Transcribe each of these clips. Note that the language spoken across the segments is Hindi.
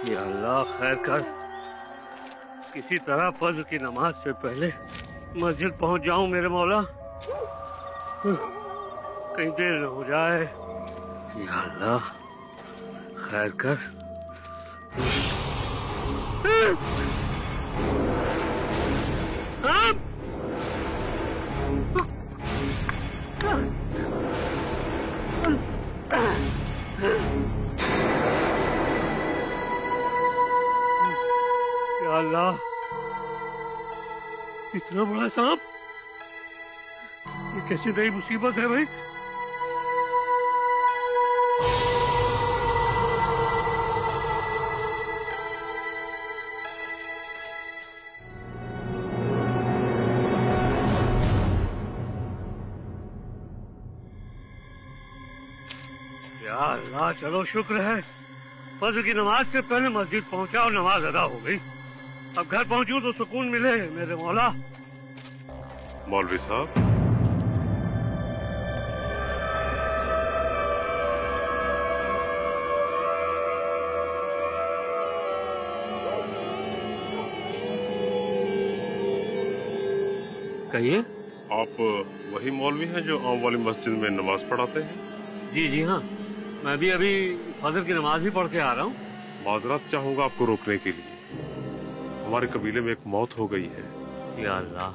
या अल्लाह खैर कर, किसी तरह फज्र की नमाज से पहले मस्जिद पहुंच जाऊं मेरे मौला, कहीं देर न हो जाए। या अल्लाह खैर कर। या अल्लाह, इतना बड़ा सांप, ये कैसी नई मुसीबत है भाई। या अल्लाह, चलो शुक्र है फज्र की नमाज से पहले मस्जिद पहुंचा और नमाज अदा हो गई। अब घर पहुंचूं तो सुकून मिले मेरे मौला। मौलवी साहब, कहिए। आप वही मौलवी हैं जो आम वाली मस्जिद में नमाज पढ़ाते हैं? जी जी हाँ, मैं भी अभी फजर की नमाज ही पढ़ के आ रहा हूँ। माजरत चाहूंगा आपको रोकने के लिए, हमारे कबीले में एक मौत हो गई है। या अल्लाह।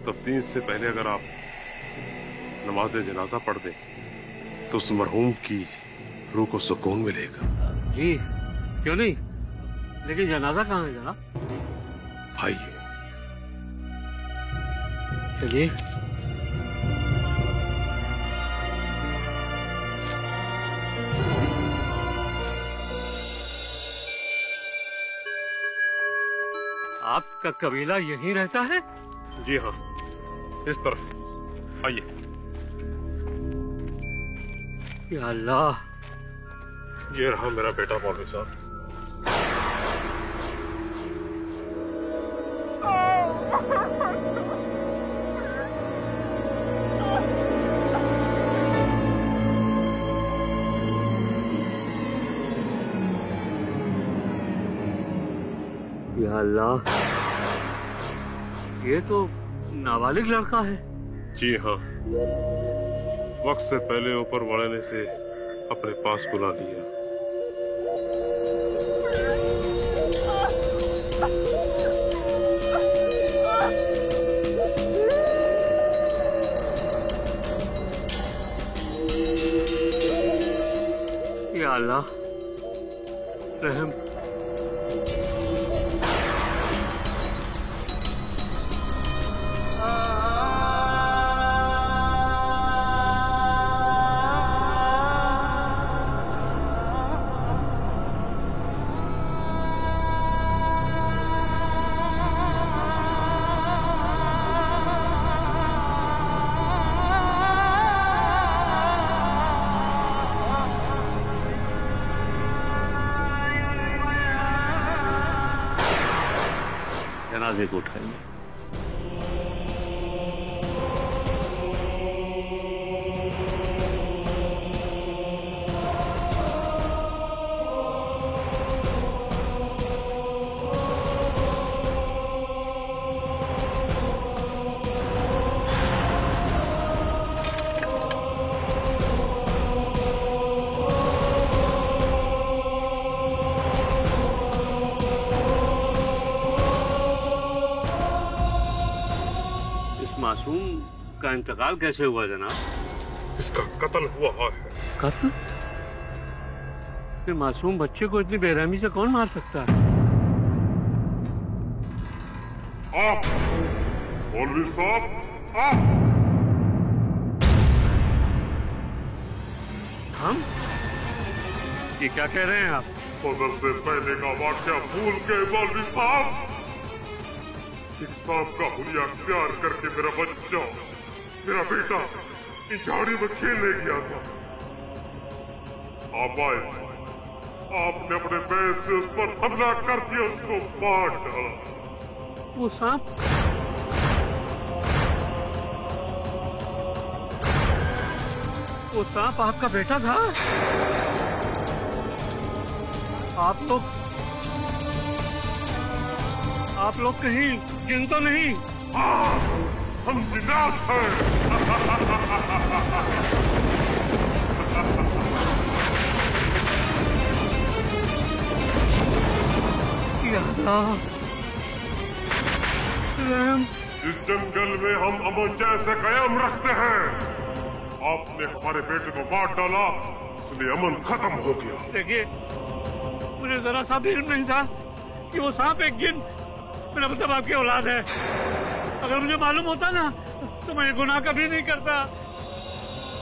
तफ्तीश से पहले अगर आप नमाज जनाजा पढ़ दें तो उस मरहूम की रूह को सुकून मिलेगा। जी क्यों नहीं, लेकिन जनाजा कहाँ है जनाब? आइए चलिए। आपका कबीला यहीं रहता है? जी हाँ, इस तरफ आइए। या अल्लाह, ये रहा मेरा बेटा मौलवी साहब। या अल्लाह, ये तो नाबालिग लड़का है। जी हाँ, वक्त से पहले ऊपर वाले ने से अपने पास बुला लिया। या अल्लाह रहम। जनाजे को उठाइए। मासूम का इंतकाल कैसे हुआ जनाब? इसका कत्ल हुआ है। कत्ल? फिर मासूम बच्चे को इतनी बेरहमी से कौन मार सकता है? आप मौलवी साहब, आप। हम? ये क्या कह रहे हैं आप? फजर से पहले का वाक़या भूल गए मौलवी साहब? एक सांप का हुलिया प्यार करके मेरा बच्चा, मेरा बेटा इस झाड़ी में खेलने गया था। आप आए, आपने अपने बैल से उस पर हमला कर दिया, उसको मार डाला। वो सांप? वो सांप आपका बेटा था? आप लोग आप लोग कहीं जिन तो नहीं? हाँ, हम जिन्नात हैं। इस जंगल में हम अमन जैसे कयाम रखते हैं। आपने हमारे बेटे को मार डाला, इसलिए अमन खत्म हो गया। देखिए, मुझे जरा सा भी इल्म नहीं था कि वो सांप एक जिन, मेरा मतलब आपकी औलाद है। अगर मुझे मालूम होता ना तो मैं ये गुनाह कभी नहीं करता।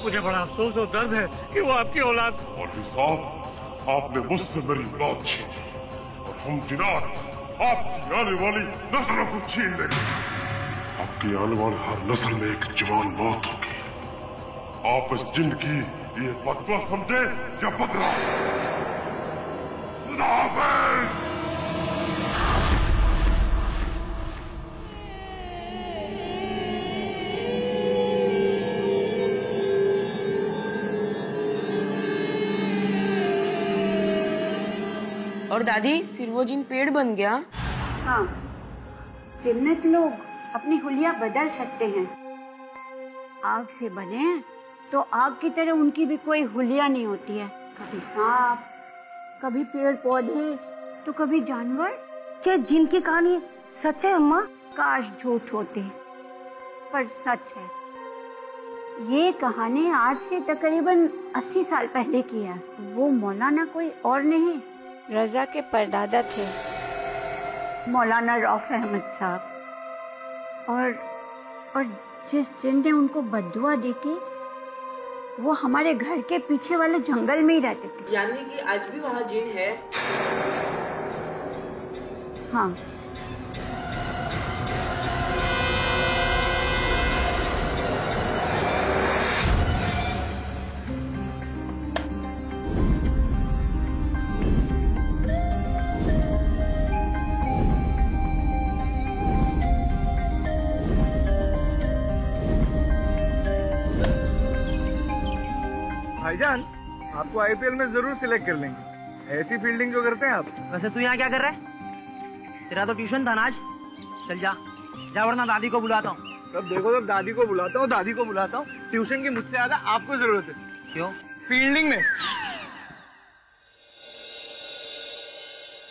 मुझे बड़ा अफसोस और दर्द है कि वो आपकी औलाद। मौलवी साहब, आपने मुझसे मेरी मौत छीनी और हम जिन्नात आपकी आने वाली नस्लों को छीन लेंगे। आपकी आने वाली हर नस्ल में एक जवान मौत होगी। आप इस जिन की ये बदवा समझे या बदला? खुदा हाफिज। और दादी, फिर वो जिन पेड़ बन गया? हाँ, जिन्नत लोग अपनी हुलिया बदल सकते हैं। आग से बने तो आग की तरह उनकी भी कोई हुलिया नहीं होती है। कभी सांप, कभी पेड़ पौधे, तो कभी जानवर। क्या जिन की कहानी सच है अम्मा? काश झूठ होती, पर सच है। ये कहानी आज से तकरीबन 80 साल पहले की है। वो मौलाना कोई और नहीं, रजा के परदादा थे, मौलाना रऊफ अहमद साहब। और जिस जिन ने उनको बद्दुआ दी थी, वो हमारे घर के पीछे वाले जंगल में ही रहते थे। यानी कि आज भी वहाँ जिन है? हाँ। भाईजान, आपको आईपीएल में जरूर सिलेक्ट कर लेंगे। ऐसी फील्डिंग जो करते हैं आप। वैसे तू यहाँ क्या कर रहा है? तेरा तो ट्यूशन था ना आज। चल जा जा, वरना दादी को बुलाता हूँ। तब देखो, तब दादी को बुलाता हूँ। ट्यूशन की मुझसे ज्यादा आपको जरूरत है। क्यों? फील्डिंग में।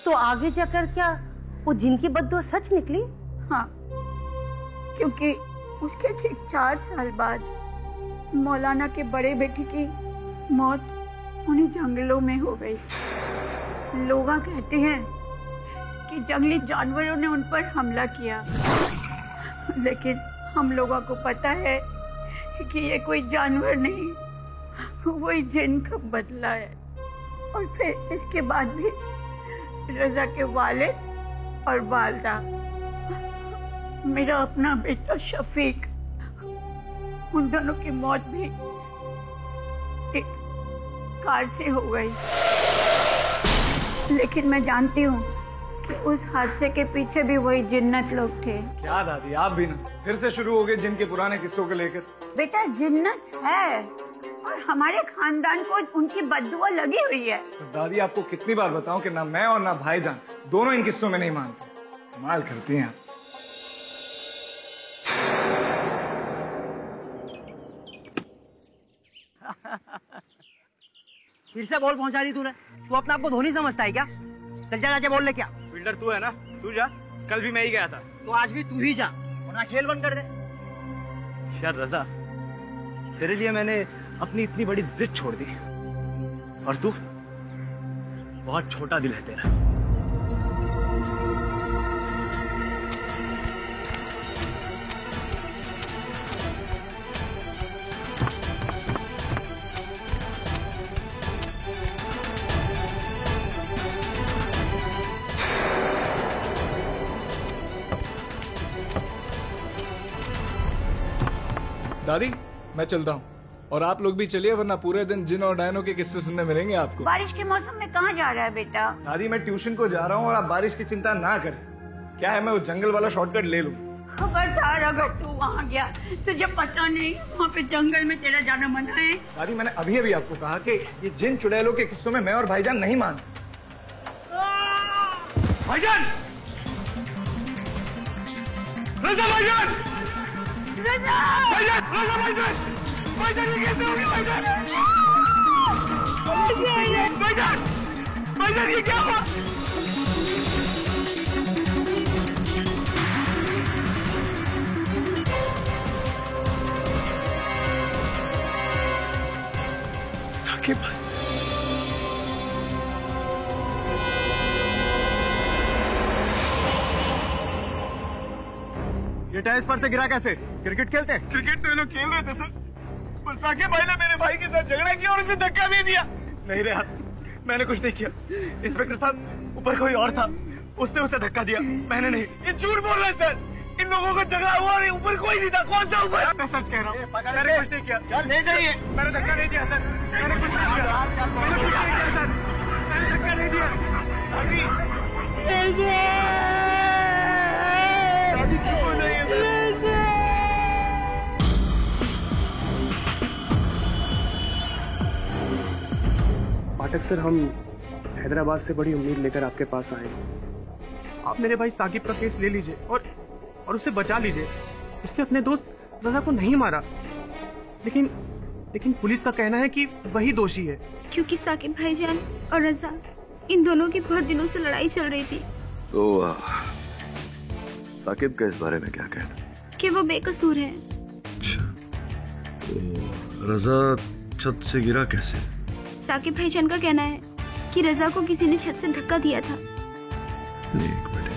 तो आगे जाकर क्या वो जिन की बद्दुआ सच निकली? हाँ, क्योंकि उसके ठीक 4 साल बाद मौलाना के बड़े बेटे की मौत उन्हीं जंगलों में हो गई। लोग कहते हैं कि जंगली जानवरों ने उन पर हमला किया, लेकिन हम लोगों को पता है कि ये कोई जानवर नहीं, वही जिन का बदला है। और फिर इसके बाद भी रजा के वालिद और वालदा, मेरा अपना बेटा शफीक, उन दोनों की मौत भी एक कार से हो गई। लेकिन मैं जानती हूँ कि उस हादसे के पीछे भी वही जिन्नत लोग थे। क्या दादी, आप भी ना फिर से शुरू हो गए जिन के पुराने किस्सों को लेकर। बेटा, जिन्नत है और हमारे खानदान को उनकी बद्दुआ लगी हुई है। तो दादी, आपको कितनी बार बताऊं कि ना मैं और ना भाईजान दोनों इन किस्सों में नहीं मानते। कमाल करती हैं आप। फिर से बॉल पहुंचा दी तूने। तू अपने आप को धोनी समझता है क्या? चल जा, जाके बॉल ले क्या। फील्डर तू है ना, तू जा। कल भी मैं ही गया था। तो आज भी तू ही जा, वरना खेल बंद कर दे। शायद रजा, तेरे लिए मैंने अपनी इतनी बड़ी जिद छोड़ दी, और तू, बहुत छोटा दिल है तेरा। दादी, मैं चलता हूँ, और आप लोग भी चलिए, वरना पूरे दिन जिन और डायनों के किस्से सुनने मिलेंगे आपको। बारिश के मौसम में कहाँ जा रहा है बेटा? दादी, मैं ट्यूशन को जा रहा हूँ और आप बारिश की चिंता ना करें। क्या है, मैं वो जंगल वाला शॉर्टकट ले लूँ। खबरदार, अगर तू वहाँ गया तुझे पता नहीं वहाँ पे जंगल में तेरा जाना मना है। दादी, मैंने अभी अभी आपको कहा कि ये जिन चुड़ैलों के किस्सों में मैं और भाईजान नहीं मानते। भाईजान, रजा भाईजान! रजा! भाईजान! रजा भाईजान! भाईजान ये कैसे हो गया भाईजान? भाईजान! भाईजान ये क्या हुआ? साकिब ये टाइल्स पर से गिरा कैसे? क्रिकेट खेलते हैं? क्रिकेट तो ये लोग खेल रहे थे सर, पर साकिब भाई ने मेरे भाई के साथ झगड़ा किया और उसे धक्का दे दिया। नहीं रे, मैंने कुछ नहीं किया। इंस्पेक्टर साहब, ऊपर कोई और था, उसने उसे धक्का दिया, मैंने नहीं। ये झूठ बोल रहा है सर, इन लोगों का झगड़ा हुआ और ऊपर कोई नहीं था। कौन सा ऊपर? मैं सच कह रहा हूँ, मैंने कुछ नहीं किया। ले जाइए। मैंने धक्का नहीं दिया सर, मैंने कुछ नहीं किया, मैंने कुछ नहीं किया सर, मैंने धक्का नहीं दिया। पाठक सर, हम हैदराबाद से बड़ी उम्मीद लेकर आपके पास आए। आप मेरे भाई साकिब का केस ले लीजिए और उसे बचा लीजिए। उसने अपने दोस्त रजा को नहीं मारा, लेकिन पुलिस का कहना है कि वही दोषी है। क्योंकि साकिब भाईजान और रजा, इन दोनों की बहुत दिनों से लड़ाई चल रही थी। तो साकिब का इस बारे में क्या कहना? कि वो बेकसूर है। अच्छा, तो रजा छत से गिरा कैसे? साकिब भाईजान का कहना है कि रजा को किसी ने छत से धक्का दिया था। एक मिनट।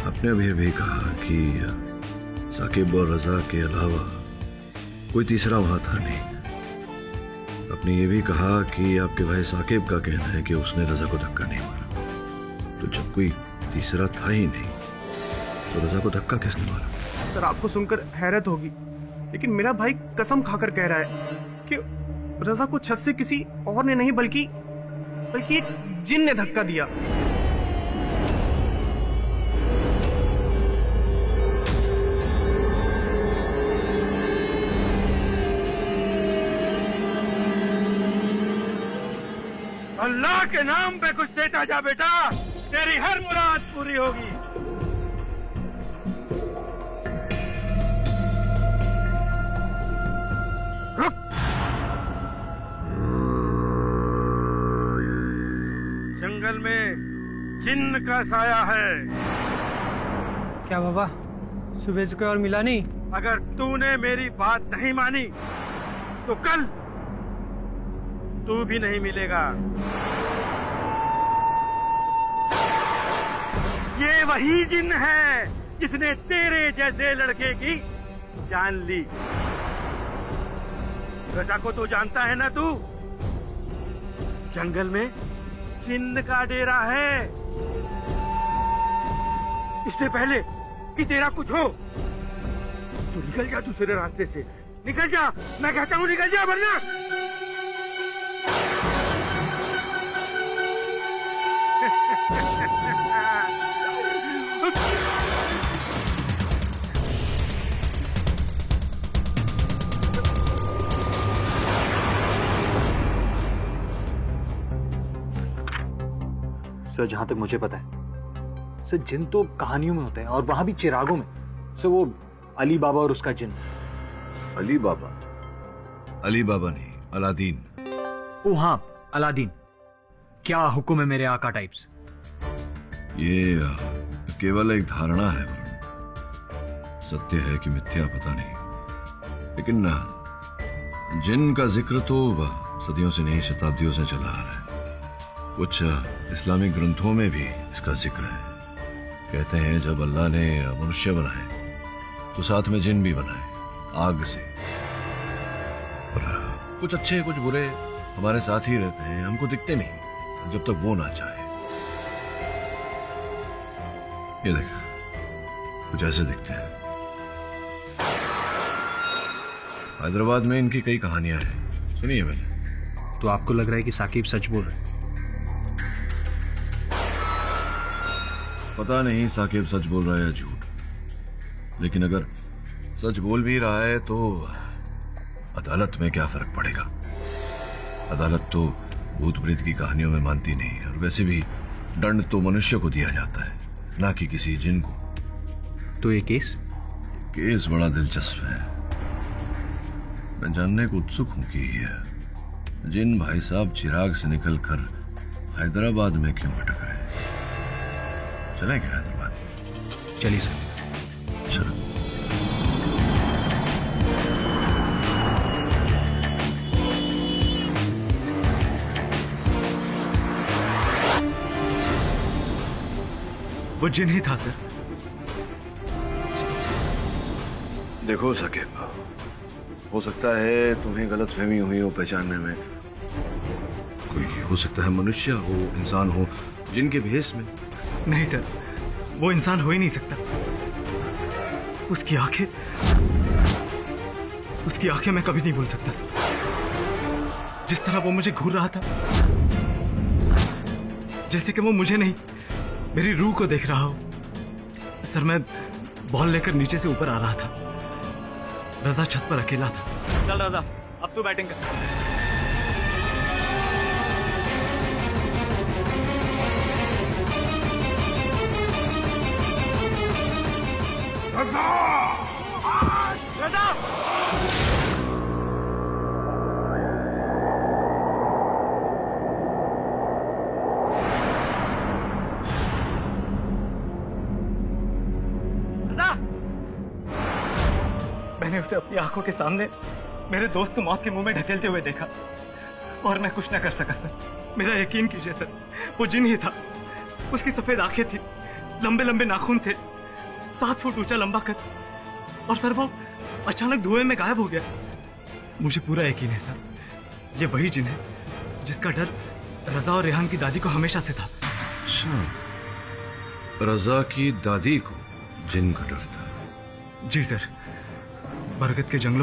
आपने अभी कहा कि साकिब और रजा के अलावा कोई तीसरा वहां था नहीं। आपने ये भी कहा कि आपके भाई साकिब का कहना है कि उसने रजा को धक्का नहीं मारा। तो जब कोई तीसरा था ही नहीं, तो रजा को धक्का किसने मारा? सर, आपको सुनकर हैरत होगी, लेकिन मेरा भाई कसम खाकर कह रहा है कि रजा को छत से किसी और ने नहीं बल्कि एक जिन ने धक्का दिया। अल्लाह के नाम पे कुछ देता जा बेटा, तेरी हर मुराद पूरी होगी। रुक। जंगल में जिन्न का साया है। क्या बाबा, सुबह से कोई और मिला नहीं? अगर तूने मेरी बात नहीं मानी तो कल तू भी नहीं मिलेगा। ये वही जिन्न है जिसने तेरे जैसे लड़के की जान ली। रजा को तो जानता है ना तू? जंगल में जिन्न का डेरा है। इससे पहले कि तेरा कुछ हो, तू निकल जा दूसरे रास्ते से। निकल जा, मैं कहता हूँ निकल जा, वरना सर, जहां तक मुझे पता है सर, जिन तो कहानियों में होते हैं और वहां भी चिरागों में। सर, वो अली बाबा और उसका जिन। अली बाबा? अली बाबा नहीं, अलादीन। ओ हाँ, अलादीन। क्या हुक्म है मेरे आका टाइप्स? ये केवल एक धारणा है, सत्य है कि मिथ्या पता नहीं। लेकिन जिन का जिक्र तो सदियों से नहीं, शताब्दियों से चला आ रहा है। कुछ इस्लामिक ग्रंथों में भी इसका जिक्र है। कहते हैं जब अल्लाह ने मनुष्य बनाए तो साथ में जिन भी बनाए, आग से। और कुछ अच्छे कुछ बुरे हमारे साथ ही रहते हैं, हमको दिखते नहीं जब तक वो ना चाहे। ये देखा, कुछ ऐसे दिखते हैं। हैदराबाद में इनकी कई कहानियां हैं, सुनी है मैंने। तो आपको लग रहा है कि साकिब सच बोल रहे हैं? पता नहीं साकिब सच बोल रहा है या झूठ, लेकिन अगर सच बोल भी रहा है तो अदालत में क्या फर्क पड़ेगा? अदालत तो भूत प्रेत की कहानियों में मानती नहीं, और वैसे भी दंड तो मनुष्य को दिया जाता है, ना कि किसी जिन को। तो ये केस बड़ा दिलचस्प है। मैं जानने को उत्सुक हूं कि जिन भाई साहब चिराग से निकलकर हैदराबाद में क्यों भटक रहे। चलें क्या हैदराबाद? चलिए सर। चलो। वो जिन ही था सर। देखो साकिब, हो सकता है तुम्हें गलतफहमी हुई हो पहचानने में। कोई हो सकता है मनुष्य हो, इंसान हो, जिनके भेष में। नहीं सर, वो इंसान हो ही नहीं सकता। उसकी आंखें मैं कभी नहीं भूल सकता सर। जिस तरह वो मुझे घूर रहा था, जैसे कि वो मुझे नहीं, मेरी रूह को देख रहा हो। सर, मैं बॉल लेकर नीचे से ऊपर आ रहा था। रजा छत पर अकेला था। चल रजा, अब तू बैटिंग कर। रजा! मैंने उसे अपनी आंखों के सामने मेरे दोस्त को मौत के मुंह में ढकेलते हुए देखा और मैं कुछ न कर सका सर। मेरा यकीन कीजिए सर, वो जिन ही था। उसकी सफेद आंखें थी, लंबे लंबे नाखून थे, 7 फुट ऊंचा लंबा कद, और सर वो अचानक धुएं में गायब हो गया। मुझे पूरा यकीन है सर, ये वही जिन है जिसका डर रजा और रेहान की दादी को हमेशा से था। अच्छा, रजा की दादी को जिन का डर था? जी सर, बरगद के जंगलों